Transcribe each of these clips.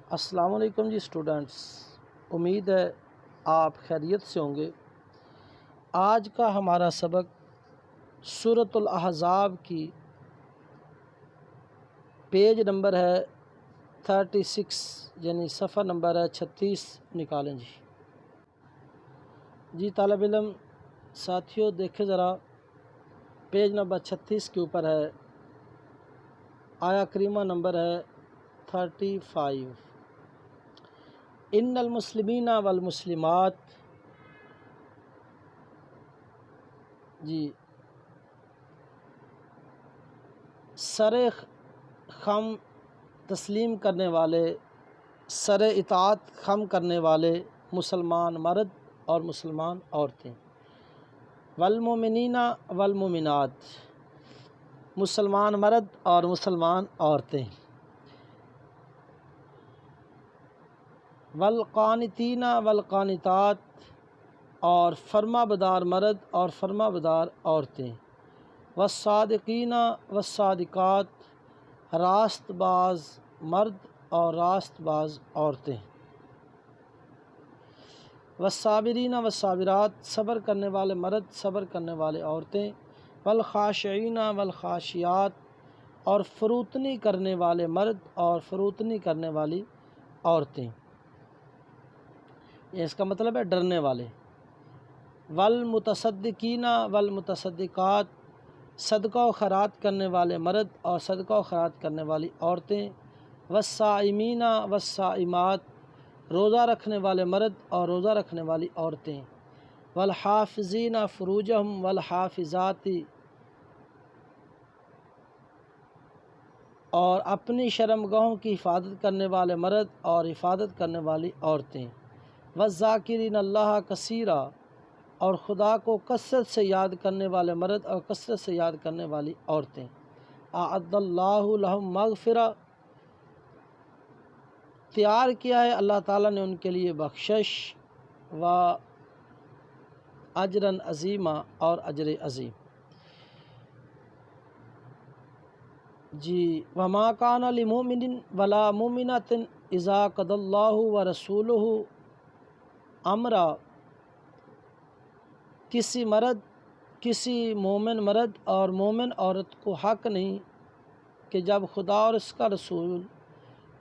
السلام علیکم جی اسٹوڈنٹس، امید ہے آپ خیریت سے ہوں گے۔ آج کا ہمارا سبق سورۃ الاحزاب کی پیج نمبر ہے 36، یعنی صفحہ نمبر ہے 36 نکالیں جی طالب علم ساتھیوں دیکھیں ذرا، پیج نمبر 36 کے اوپر ہے، آیا کریمہ نمبر ہے 35۔ ان المسلمین والمسلمات، جی سر خم تسلیم کرنے والے، سر اطاعت خم کرنے والے مسلمان مرد اور مسلمان عورتیں، والمومنین والمومنات، مسلمان مرد اور مسلمان عورتیں، والقانتین والقانتات، اور فرما بدار مرد اور فرما بدار عورتیں، والصادقین والصادقات، راست باز مرد اور راست باز عورتیں، والصابرین والصابرات، صبر کرنے والے مرد صبر کرنے والے عورتیں، والخاشعین والخاشعات، اور فروتنی کرنے والے مرد اور فروتنی کرنے والی عورتیں، اس کا مطلب ہے ڈرنے والے، والمتصدقین والمتصدقات، صدقہ و خیرات کرنے والے مرد اور صدقہ و خیرات کرنے والی عورتیں، والصائمین والصائمات، روزہ رکھنے والے مرد اور روزہ رکھنے والی عورتیں، والحافظین فروجہم والحافظات، اور اپنی شرمگاہوں کی حفاظت کرنے والے مرد اور حفاظت کرنے والی عورتیں، والذاکرین اللہ کثیرا، اور خدا کو کثرت سے یاد کرنے والے مرد اور کثرت سے یاد کرنے والی عورتیں، اعد اللہ لہم مغفرہ، تیار کیا ہے اللہ تعالیٰ نے ان کے لیے بخشش، و اجراً عظیمہ، اور اجر عظیم۔ جی وما کان لمؤمن ولا مؤمنۃ اذا قضى اللہ ورسولہ امرا، کسی مومن مرد اور مومن عورت کو حق نہیں کہ جب خدا اور اس کا رسول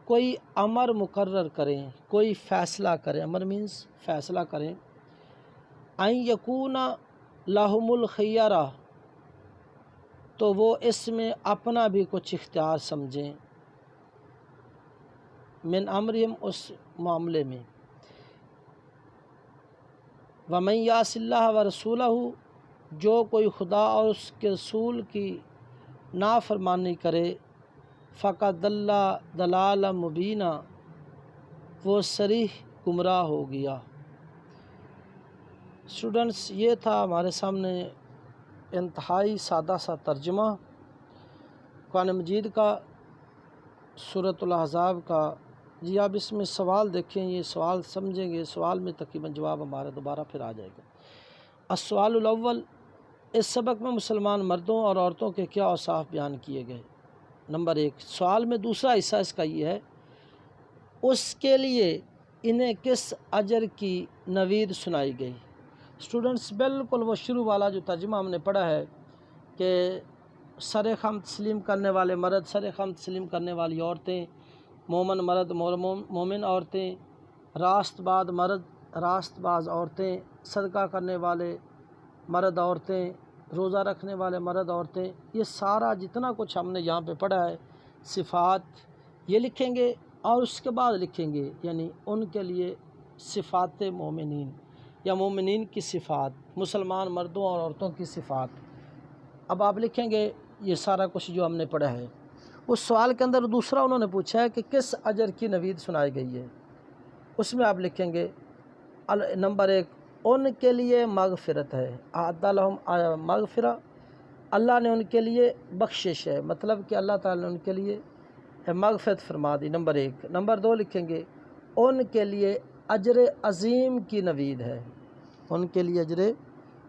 کوئی امر مقرر کریں، کوئی فیصلہ کریں، امر مینس فیصلہ کریں، ان یکون لہم الخیرہ، تو وہ اس میں اپنا بھی کچھ اختیار سمجھیں، من امرہم، اس معاملے میں، ومن یعص اللہ ورسولہ، جو کوئی خدا اور اس کے رسول کی نافرمانی کرے، فقد ضل ضلالا مبینا، وہ صریح گمراہ ہو گیا۔ اسٹوڈنٹس، یہ تھا ہمارے سامنے انتہائی سادہ سا ترجمہ قرآن مجید کا، سورۃ الاحزاب کا۔ جی آپ اس میں سوال دیکھیں، یہ سوال سمجھیں گے، سوال میں تقریباً جواب ہمارا دوبارہ پھر آ جائے گا۔ السؤال الاول، اس سبق میں مسلمان مردوں اور عورتوں کے کیا اوصاف بیان کیے گئے؟ نمبر 1، سوال میں دوسرا حصہ اس کا یہ ہے، اس کے لیے انہیں کس اجر کی نوید سنائی گئی؟ اسٹوڈنٹس بالکل وہ شروع والا جو ترجمہ ہم نے پڑھا ہے کہ سر خم تسلیم کرنے والے مرد، سر خم تسلیم کرنے والی عورتیں، مومن مرد مومن عورتیں، راست باز مرد راست باز عورتیں، صدقہ کرنے والے مرد عورتیں، روزہ رکھنے والے مرد عورتیں، یہ سارا جتنا کچھ ہم نے یہاں پہ پڑھا ہے صفات، یہ لکھیں گے اور اس کے بعد لکھیں گے یعنی ان کے لیے صفات مومنین یا مومنین کی صفات، مسلمان مردوں اور عورتوں کی صفات۔ اب آپ لکھیں گے یہ سارا کچھ جو ہم نے پڑھا ہے۔ اس سوال کے اندر دوسرا انہوں نے پوچھا ہے کہ کس اجر کی نوید سنائی گئی ہے، اس میں آپ لکھیں گے نمبر 1، ان کے لیے مغفرت ہے، اعد لہم مغفرہ، اللہ نے ان کے لیے بخشش ہے، مطلب کہ اللہ تعالیٰ نے ان کے لیے مغفرت فرما دی، نمبر 1۔ نمبر 2 لکھیں گے ان کے لیے اجر عظیم کی نوید ہے، ان کے لیے اجر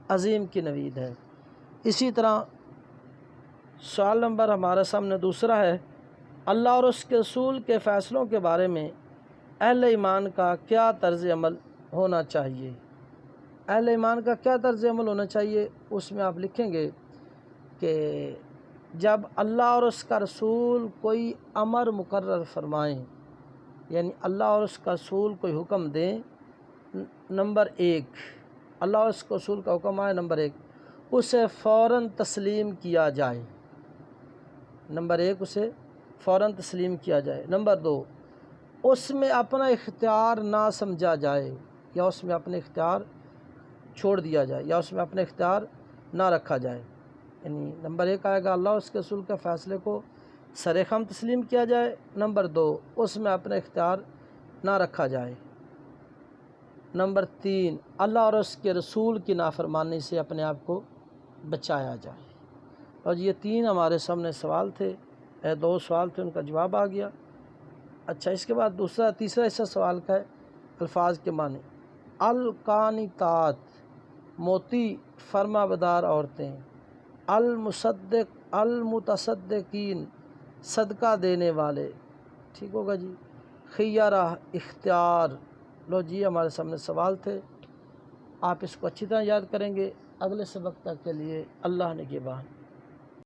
عظیم کی نوید ہے۔ اسی طرح سوال نمبر ہمارے سامنے دوسرا ہے، اللہ اور اس کے رسول کے فیصلوں کے بارے میں اہل ایمان کا کیا طرز عمل ہونا چاہیے؟ اہل ایمان کا کیا طرز عمل ہونا چاہیے؟ اس میں آپ لکھیں گے کہ جب اللہ اور اس کا رسول کوئی امر مقرر فرمائیں، یعنی اللہ اور اس کا رسول کوئی حکم دیں، نمبر ایک، اللہ اور اس کے رسول کا حکم آئے، نمبر ایک، اسے فوراً تسلیم کیا جائے، نمبر ایک، اسے فوراً تسلیم کیا جائے، نمبر دو، اس میں اپنا اختیار نہ سمجھا جائے، یا اس میں اپنے اختیار چھوڑ دیا جائے، یا اس میں اپنے اختیار نہ رکھا جائے، یعنی نمبر ایک آئے گا اللہ اور اس کے رسول کے فیصلے کو سرخم تسلیم کیا جائے، نمبر دو، اس میں اپنا اختیار نہ رکھا جائے، نمبر تین، اللہ اور اس کے رسول کی نافرمانی سے اپنے آپ کو بچایا جائے۔ اور یہ تین ہمارے سامنے سوال تھے، دو سوال تھے، ان کا جواب آ گیا۔ اچھا، اس کے بعد تیسرا حصہ سوال کا ہے، الفاظ کے معنی۔ القانتات، موتی فرما بدار عورتیں، المتصدقین، صدقہ دینے والے، ٹھیک ہوگا جی۔ خیارہ، اختیار۔ لو جی، ہمارے سامنے سوال تھے، آپ اس کو اچھی طرح یاد کریں گے۔ اگلے سبق تک کے لیے اللہ نگہبان۔